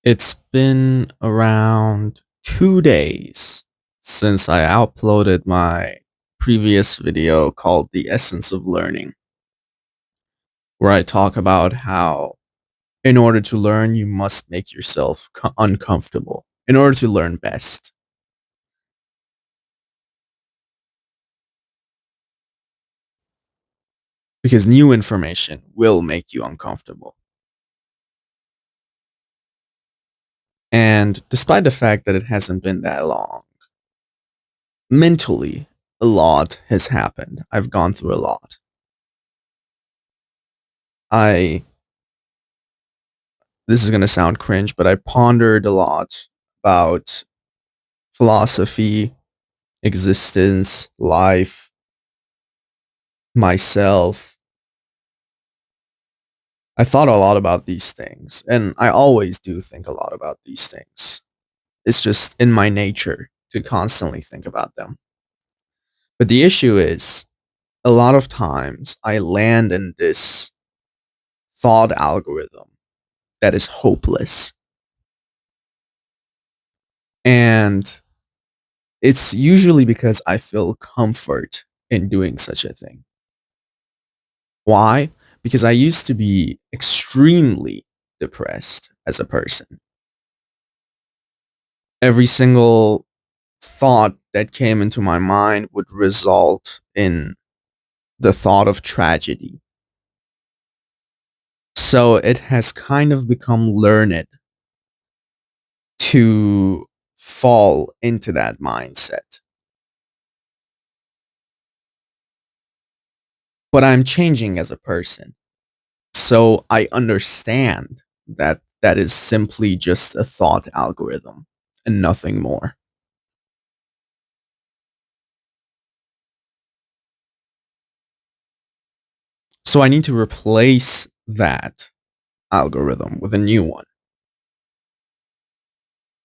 It's been around 2 days since I uploaded my previous video called The Essence of Learning, where I talk about how in order to learn, you must make yourself uncomfortable in order to learn best. Because new information will make you uncomfortable. And despite the fact that it hasn't been that long, mentally, a lot has happened. I've gone through a lot. I This is going to sound cringe, but I pondered a lot about philosophy, existence, life, myself. I thought a lot about these things, and I always do think a lot about these things. It's just in my nature to constantly think about them. But the issue is, a lot of times I land in this thought algorithm that is hopeless. And it's usually because I feel comfort in doing such a thing. Why? Because I used to be extremely depressed as a person. Every single thought that came into my mind would result in the thought of tragedy. So it has kind of become learned to fall into that mindset. But I'm changing as a person. So I understand that that is simply just a thought algorithm and nothing more. So I need to replace that algorithm with a new one.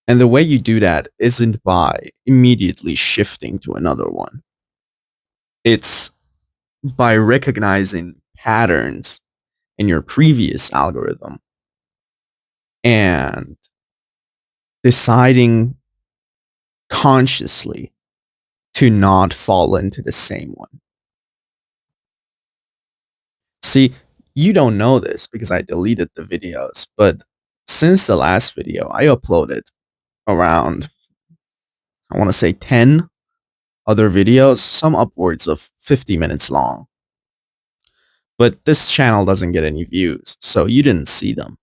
And the way you do that isn't by immediately shifting to another one. It's by recognizing patterns in your previous algorithm and deciding consciously to not fall into the same one. See, you don't know this because I deleted the videos, but since the last video, I uploaded around, I want to say 10 other videos, some upwards of 50 minutes long. But this channel doesn't get any views, so you didn't see them.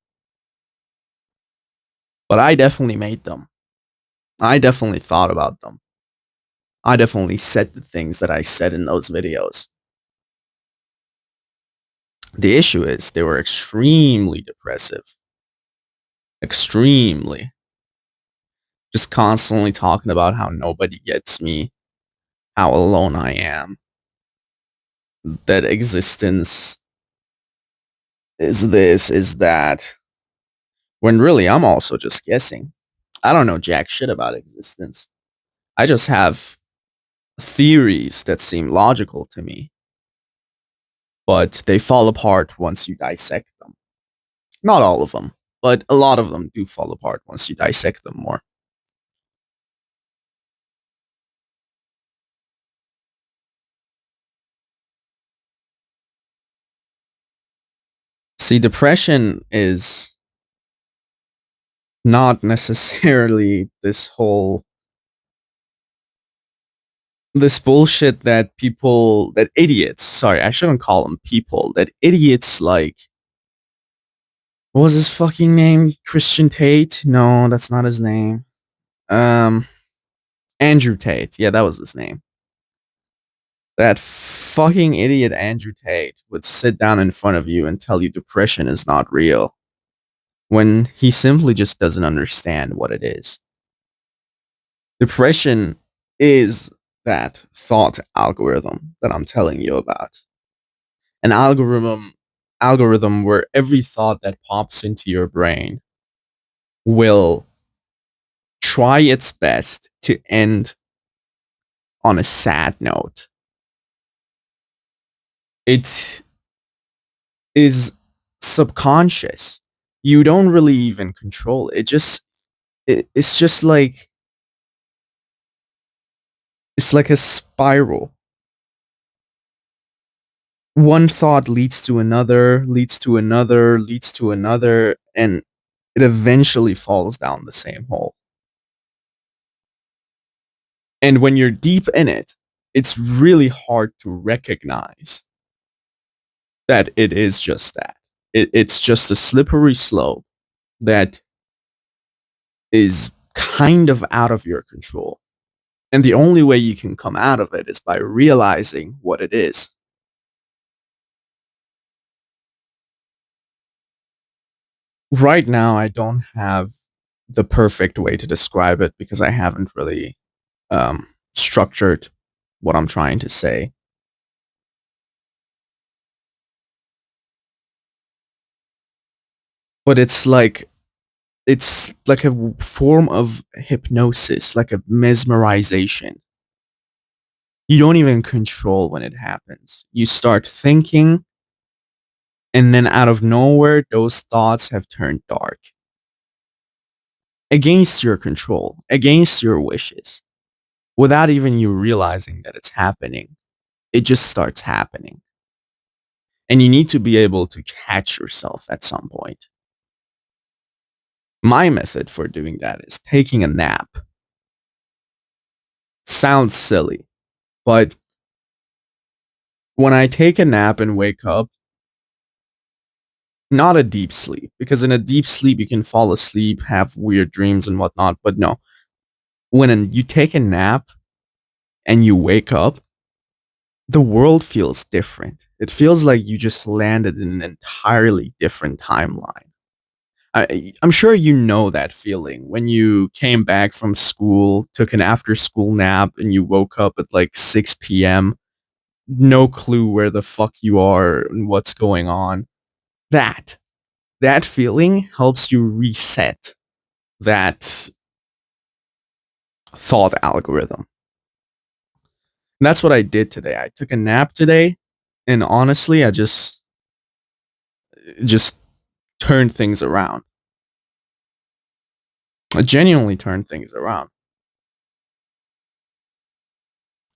But I definitely made them. I definitely thought about them. I definitely said the things that I said in those videos. The issue is they were extremely depressive. Extremely. Just constantly talking about how nobody gets me, how alone I am, that existence is this, is that, when really I'm also just guessing. I don't know jack shit about existence. I just have theories that seem logical to me, but they fall apart once you dissect them. Not all of them, but a lot of them do fall apart once you dissect them more. See, depression is not necessarily this bullshit that people, that idiots, sorry, I shouldn't call them people, that idiots like, what was his fucking name? Christian Tate? No, that's not his name. Um, Andrew Tate. Yeah, that was his name. That fucking idiot Andrew Tate would sit down in front of you and tell you depression is not real when he simply just doesn't understand what it is. Depression is that thought algorithm that I'm telling you about. An algorithm where every thought that pops into your brain will try its best to end on a sad note. It is subconscious. you don't really even control it. It's just like it's like a spiral. One thought leads to another, leads to another, leads to another, and it eventually falls down the same hole. And when you're deep in it, it's really hard to recognize that it is just that. It's just a slippery slope that is kind of out of your control. And the only way you can come out of it is by realizing what it is. Right now, I don't have the perfect way to describe it because I haven't really structured what I'm trying to say. But it's like a form of hypnosis, like a mesmerization. You don't even control when it happens. You start thinking, and then out of nowhere, those thoughts have turned dark against your control, against your wishes, without even you realizing that it's happening. It just starts happening. And you need to be able to catch yourself at some point. My method for doing that is taking a nap. Sounds silly, but when I take a nap and wake up, not a deep sleep, because in a deep sleep you can fall asleep, have weird dreams and whatnot, but no. You take a nap and you wake up, the world feels different. It feels like you just landed in an entirely different timeline. I'm sure you know that feeling when you came back from school, took an after school nap, and you woke up at like 6 p.m. No clue where the fuck you are and what's going on. That that feeling helps you reset that thought algorithm. And that's what I did today. I took a nap today, and honestly, I just turned things around. I genuinely turned things around.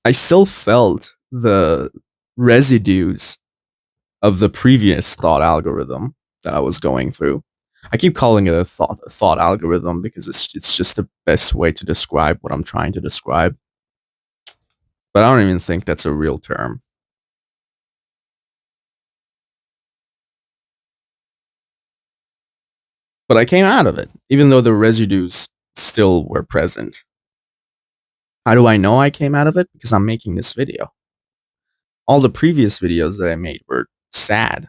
I still felt the residues of the previous thought algorithm that I was going through. I keep calling it a thought algorithm because it's just the best way to describe what I'm trying to describe. But I don't even think that's a real term. But I came out of it, even though the residues still were present. How do I know I came out of it? Because I'm making this video. All the previous videos that I made were sad,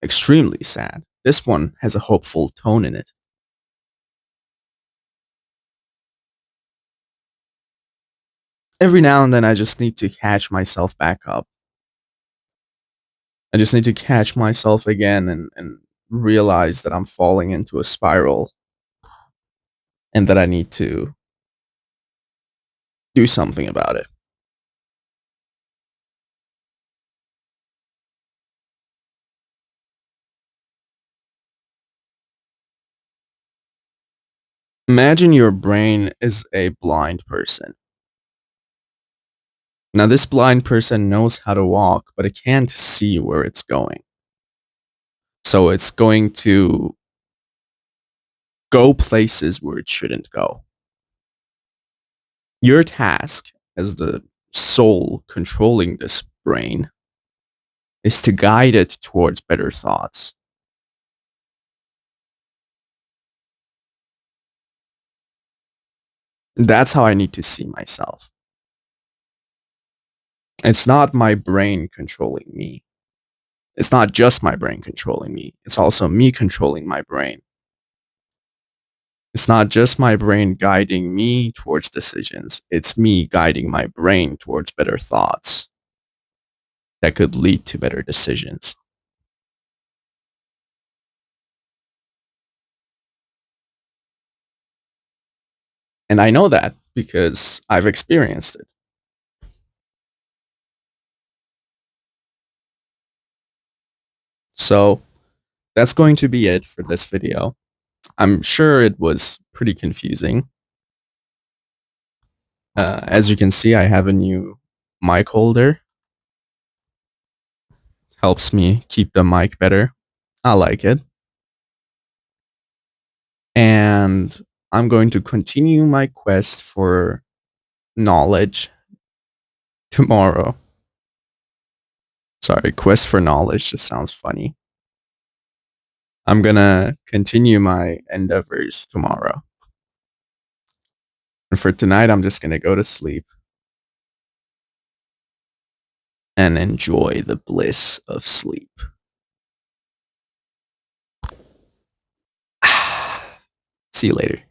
extremely sad. This one has a hopeful tone in it. Every now and then, I just need to catch myself back up. I just need to catch myself again and realize that I'm falling into a spiral and that I need to do something about it. Imagine your brain is a blind person. Now, this blind person knows how to walk, but it can't see where it's going. So it's going to go places where it shouldn't go. Your task as the soul controlling this brain is to guide it towards better thoughts. That's how I need to see myself. It's not my brain controlling me. It's not just my brain controlling me. It's also me controlling my brain. It's not just my brain guiding me towards decisions. It's me guiding my brain towards better thoughts that could lead to better decisions. And I know that because I've experienced it. So that's going to be it for this video. I'm sure it was pretty confusing. As you can see, I have a new mic holder. Helps me keep the mic better. I like it. And I'm going to continue my quest for knowledge tomorrow. Sorry, quest for knowledge just sounds funny. I'm gonna continue my endeavors tomorrow. And for tonight, I'm just gonna go to sleep and enjoy the bliss of sleep. See you later.